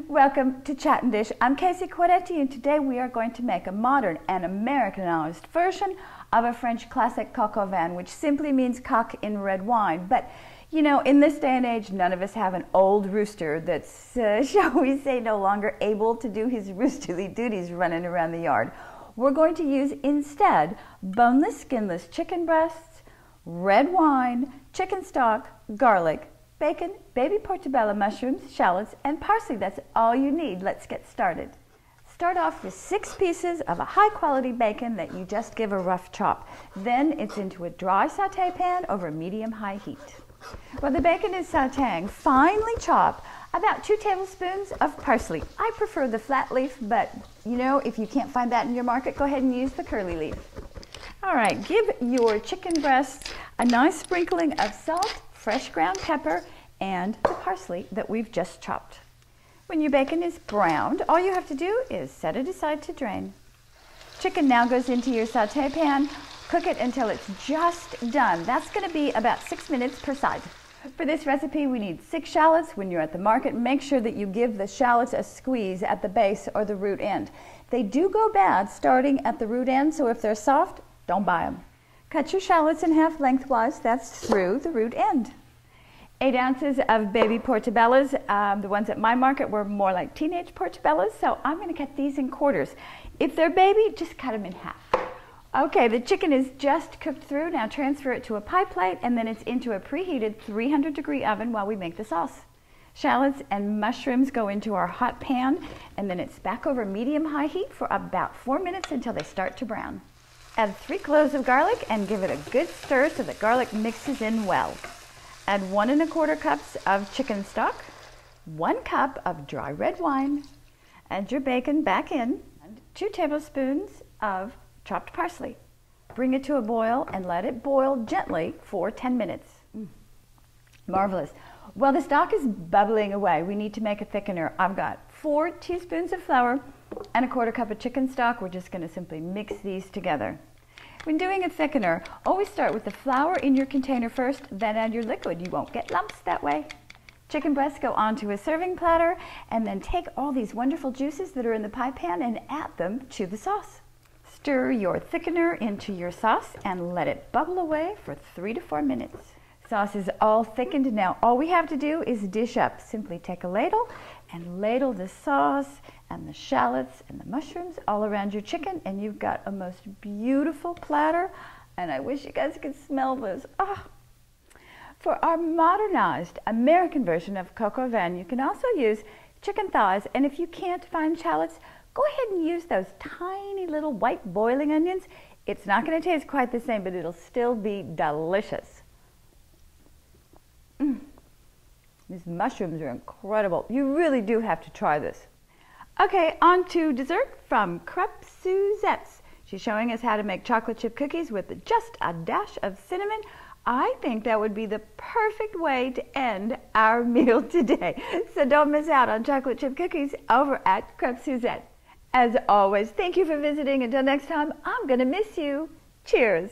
Welcome to Chat and Dish. I'm Casey Quaretti, and today we are going to make a modern and Americanized version of a French classic Coq Au Vin, which simply means cock in red wine. But you know, in this day and age, none of us have an old rooster that's, shall we say, no longer able to do his roosterly duties running around the yard. We're going to use instead boneless, skinless chicken breasts, red wine, chicken stock, garlic, bacon, baby portobello mushrooms, shallots, and parsley. That's all you need. Let's get started. Start off with 6 pieces of a high-quality bacon that you just give a rough chop. Then it's into a dry sauté pan over medium-high heat. While the bacon is sautéing, finely chop about 2 tablespoons of parsley. I prefer the flat leaf, but you know, if you can't find that in your market, go ahead and use the curly leaf. All right, give your chicken breasts a nice sprinkling of salt, fresh ground pepper, and the parsley that we've just chopped. When your bacon is browned, all you have to do is set it aside to drain. Chicken now goes into your sauté pan. Cook it until it's just done. That's going to be about 6 minutes per side. For this recipe, we need 6 shallots. When you're at the market, make sure that you give the shallots a squeeze at the base or the root end. They do go bad starting at the root end, so if they're soft, don't buy them. Cut your shallots in half lengthwise. That's through the root end. 8 ounces of baby portobellos. The ones at my market were more like teenage portobellos, so I'm going to cut these in quarters. If they're baby, just cut them in half. Okay, the chicken is just cooked through. Now transfer it to a pie plate, and then it's into a preheated 300-degree oven while we make the sauce. Shallots and mushrooms go into our hot pan, and then it's back over medium-high heat for about 4 minutes until they start to brown. Add 3 cloves of garlic and give it a good stir so the garlic mixes in well. Add 1 1/4 cups of chicken stock, 1 cup of dry red wine. Add your bacon back in, and 2 tablespoons of chopped parsley. Bring it to a boil and let it boil gently for 10 minutes. Marvelous. While the stock is bubbling away, we need to make a thickener. I've got 4 teaspoons of flour and 1/4 cup of chicken stock. We're just going to simply mix these together. When doing a thickener, always start with the flour in your container first, then add your liquid. You won't get lumps that way. Chicken breasts go onto a serving platter, and then take all these wonderful juices that are in the pie pan and add them to the sauce. Stir your thickener into your sauce and let it bubble away for 3 to 4 minutes. Sauce is all thickened. Now all we have to do is dish up. Simply take a ladle and ladle the sauce and the shallots and the mushrooms all around your chicken, and you've got a most beautiful platter, and I wish you guys could smell this. For our modernized American version of Coq Au Vin, you can also use chicken thighs, and if you can't find shallots, go ahead and use those tiny little white boiling onions. It's not going to taste quite the same, but it'll still be delicious. These mushrooms are incredible. You really do have to try this. Okay, on to dessert from Crêpes Suzette's. She's showing us how to make chocolate chip cookies with just a dash of cinnamon. I think that would be the perfect way to end our meal today. So don't miss out on chocolate chip cookies over at Crêpes Suzette. As always, thank you for visiting. Until next time, I'm going to miss you. Cheers.